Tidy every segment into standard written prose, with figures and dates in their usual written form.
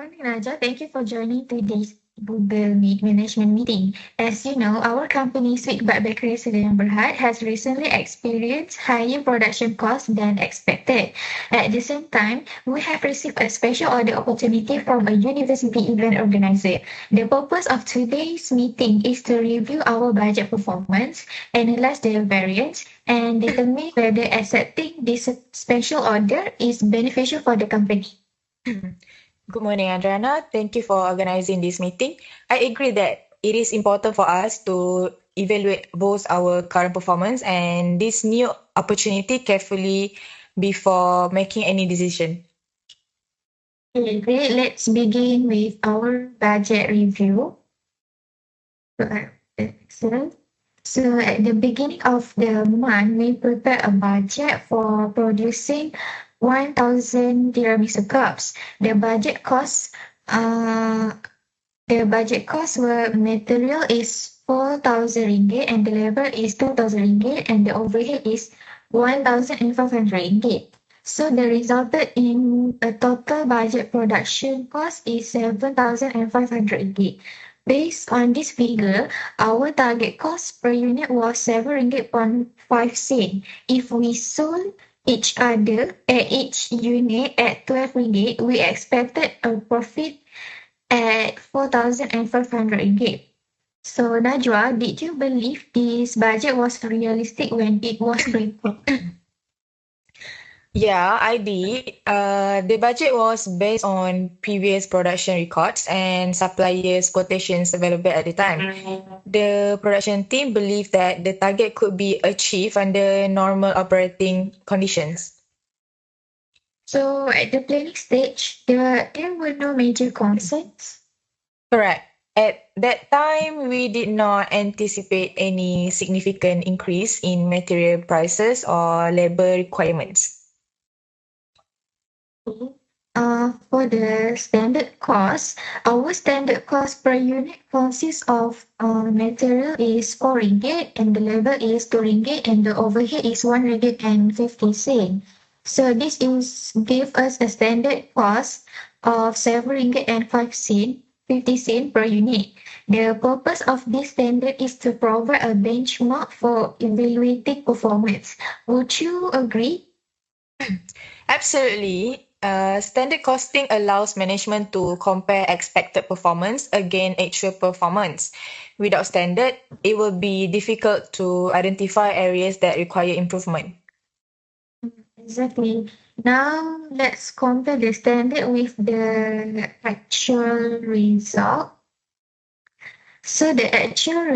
morning, Raja. Thank you for joining today's Google Meet management meeting. As you know, our company, Sweet But Bakery Sdn Berhad, has recently experienced higher production costs than expected. At the same time, we have received a special order opportunity from a university event organizer. The purpose of today's meeting is to review our budget performance, analyze the variance, and determine whether accepting this special order is beneficial for the company. Good morning, Adriana. Thank you for organizing this meeting. I agree that it is important for us to evaluate both our current performance and this new opportunity carefully before making any decision. Okay, great. Let's begin with our budget review. Excellent. So at the beginning of the month, we prepare a budget for producing 1,000 tiramisu cups. Uh, the budget cost were material is 4,000 ringgit and the labor is 2,000 ringgit and the overhead is 1,500 ringgit. So the resulted in a total budget production cost is 7,500 ringgit. Based on this figure, our target cost per unit was 7 ringgit 5 cent. If we sold each other at each unit at 12 ringgit, we expected a profit at 4,500 ringgit. So Najwa, did you believe this budget was realistic when it was prepared? Yeah, I did. The budget was based on previous production records and suppliers' quotations available at the time. The production team believed that the target could be achieved under normal operating conditions. So at the planning stage, there were no major concerns. Correct. At that time, we did not anticipate any significant increase in material prices or labor requirements. For the standard cost, our standard cost per unit consists of material is 4 ringgit and the labor is 2 ringgit and the overhead is 1 ringgit and 50 cent. So this is give us a standard cost of 7 ringgit and 5 cent, 50 cent per unit. The purpose of this standard is to provide a benchmark for evaluating performance. Would you agree? Absolutely. Standard costing allows management to compare expected performance against actual performance. Without standard, it will be difficult to identify areas that require improvement. Exactly. Now let's compare the standard with the actual result. So the actual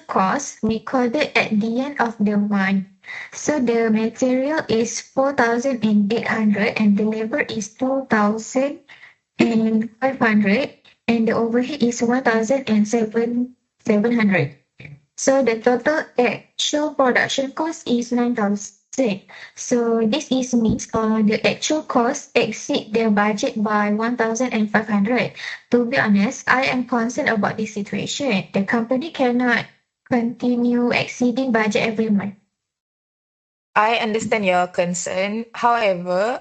cost recorded at the end of the month. So the material is 4,800 and the labor is 2,500 and the overhead is 1,700. So the total actual production cost is 9,000. So this is means the actual cost exceed their budget by 1,500. To be honest, I am concerned about this situation. The company cannot continue exceeding budget every month. I understand your concern. However,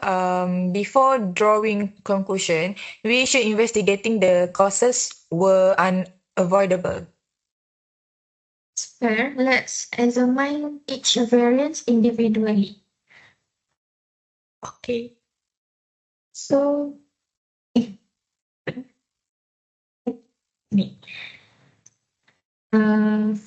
before drawing conclusion, we should investigating the causes were unavoidable. Fair. Let's examine each variance individually. Okay. So,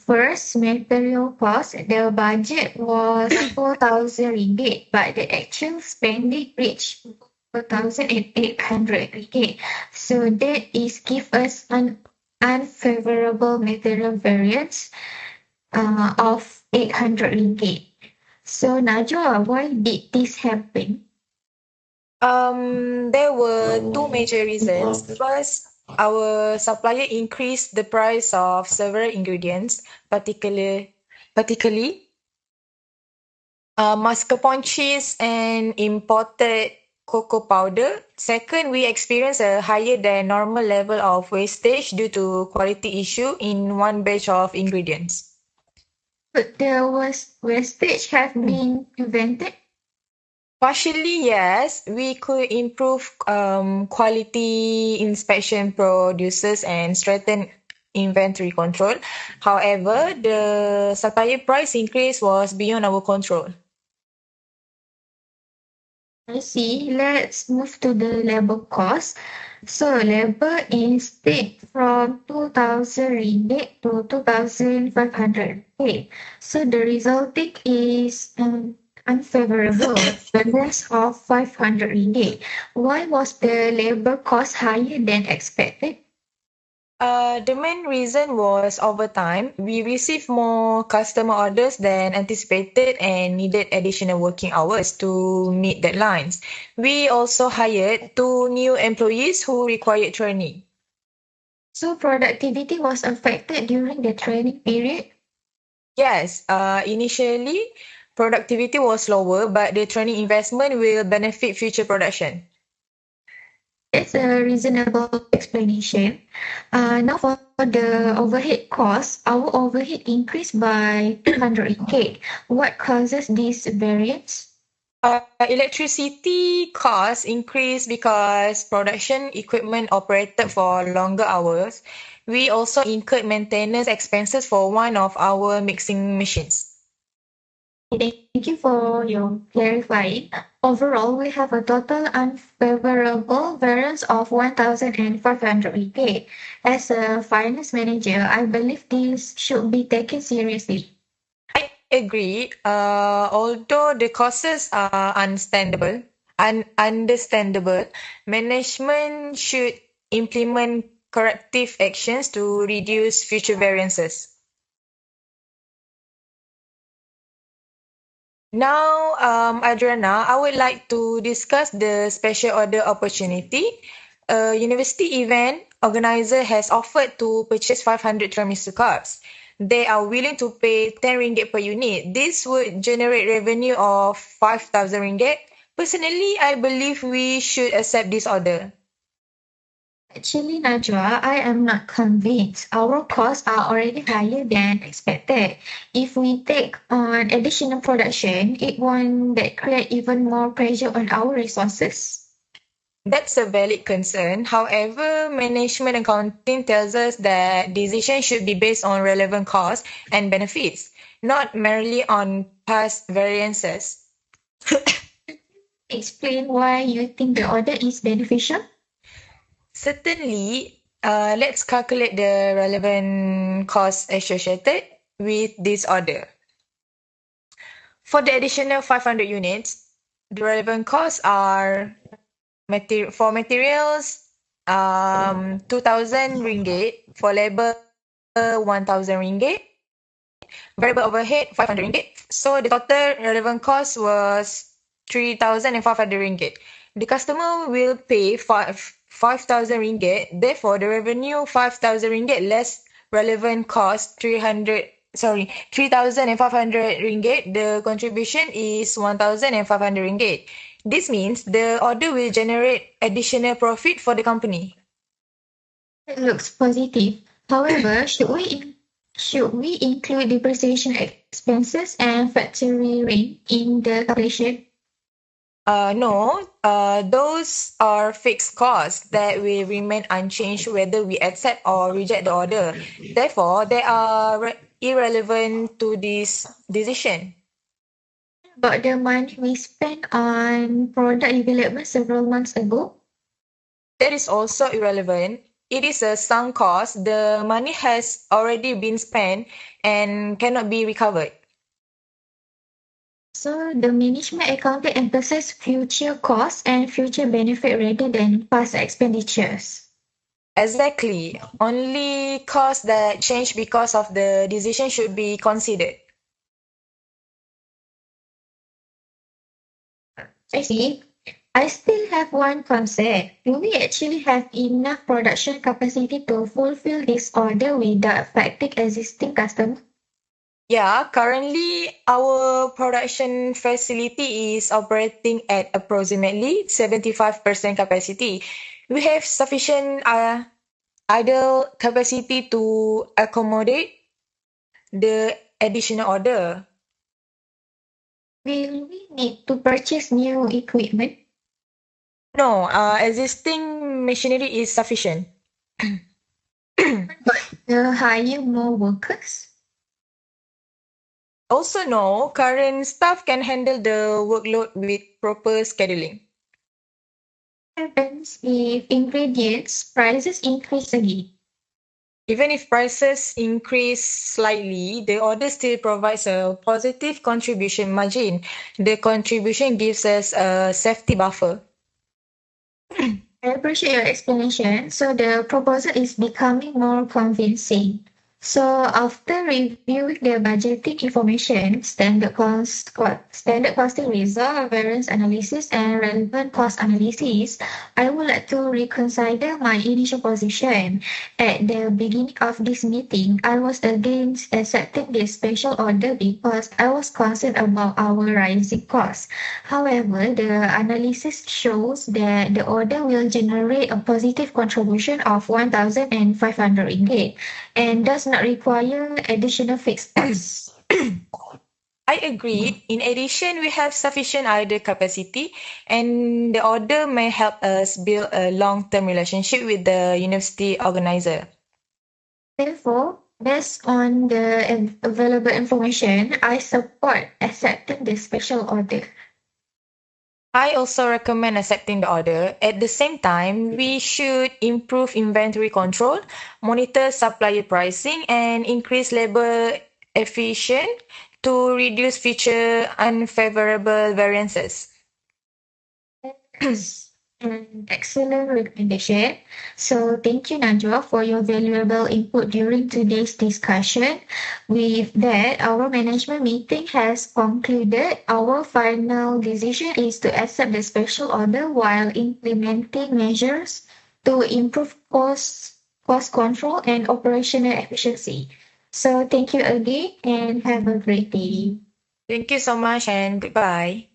first, material cost. The budget was 4,000 ringgit, but the actual spending reached 4,800 ringgit. So that is give us an unfavorable material variance of 800 ringgit. So Najwa, why did this happen? There were two major reasons. First, our supplier increased the price of several ingredients, particularly mascarpone cheese and imported cocoa powder. Second, we experienced a higher than normal level of wastage due to quality issue in one batch of ingredients. But the wastage have been prevented. Partially, yes, we could improve quality inspection producers and strengthen inventory control. However, the supplier price increase was beyond our control. I see. Let's move to the labor cost. So labor instead from 2,000 ringgit to 2,500 ringgit. So the resulting is unfavorable, balance of 500 ringgit. Why was the labor cost higher than expected? The main reason was over time, we received more customer orders than anticipated and needed additional working hours to meet deadlines. We also hired two new employees who required training. So productivity was affected during the training period. Yes, initially productivity was lower, but the training investment will benefit future production. That's a reasonable explanation. Now for the overhead cost, our overhead increased by 200 ringgit. What causes this variance? Electricity costs increased because production equipment operated for longer hours. We also incurred maintenance expenses for one of our mixing machines. Thank you for your clarifying. Overall, we have a total unfavorable variance of 1,500 ringgit. As a finance manager, I believe this should be taken seriously. I agree. Although the causes are understandable, management should implement corrective actions to reduce future variances. Now, Adriana, I would like to discuss the special order opportunity. A university event organizer has offered to purchase 500 tiramisu cups. They are willing to pay 10 ringgit per unit. This would generate revenue of 5,000 ringgit. Personally, I believe we should accept this order. Actually, Najwa, I am not convinced. Our costs are already higher than expected. If we take on additional production, it won't that create even more pressure on our resources. That's a valid concern. However, management accounting tells us that decisions should be based on relevant costs and benefits, not merely on past variances. Explain why you think the order is beneficial. Certainly, let's calculate the relevant costs associated with this order. For the additional 500 units, the relevant costs are for materials, 2,000 ringgit, for labor, 1,000 ringgit, variable overhead, 500 ringgit. So the total relevant cost was 3,500 ringgit. The customer will pay 5,000 ringgit. Therefore, the revenue 5,000 ringgit less relevant cost 3,500 ringgit. The contribution is 1,500 ringgit. This means the order will generate additional profit for the company. It looks positive. However, should we include depreciation expenses and factory rent in the calculation? No, those are fixed costs that will remain unchanged whether we accept or reject the order. Therefore, they are irrelevant to this decision. About the money we spent on product development several months ago. That is also irrelevant. It is a sunk cost. The money has already been spent and cannot be recovered. So the management accounting emphasizes future costs and future benefit rather than past expenditures. Exactly. Only costs that change because of the decision should be considered. I see. I still have one concern. Do we actually have enough production capacity to fulfill this order without affecting existing customers? Yeah, currently our production facility is operating at approximately 75% capacity. We have sufficient idle capacity to accommodate the additional order. Will we need to purchase new equipment? No, existing machinery is sufficient. Hire more workers? Also, no, current staff can handle the workload with proper scheduling. What happens if ingredients prices increase again? Even if prices increase slightly, the order still provides a positive contribution margin. The contribution gives us a safety buffer. I appreciate your explanation. So the proposal is becoming more convincing. So after reviewing the budgeting information, standard costing result, variance analysis, and relevant cost analysis, I would like to reconsider my initial position. At the beginning of this meeting, I was against accepting this special order because I was concerned about our rising costs. However, the analysis shows that the order will generate a positive contribution of 1,500 ringgit and does not require additional fixed costs. I agree. In addition, we have sufficient idle capacity, and the order may help us build a long-term relationship with the university organizer. Therefore, based on the available information, I support accepting this special order. I also recommend accepting the order. At the same time, we should improve inventory control, monitor supplier pricing, and increase labor efficiency to reduce future unfavorable variances. An excellent recommendation. So thank you, Najwa, for your valuable input during today's discussion. With that, our management meeting has concluded. Our final decision is to accept the special order while implementing measures to improve cost control, and operational efficiency. So thank you again and have a great day. Thank you so much and goodbye.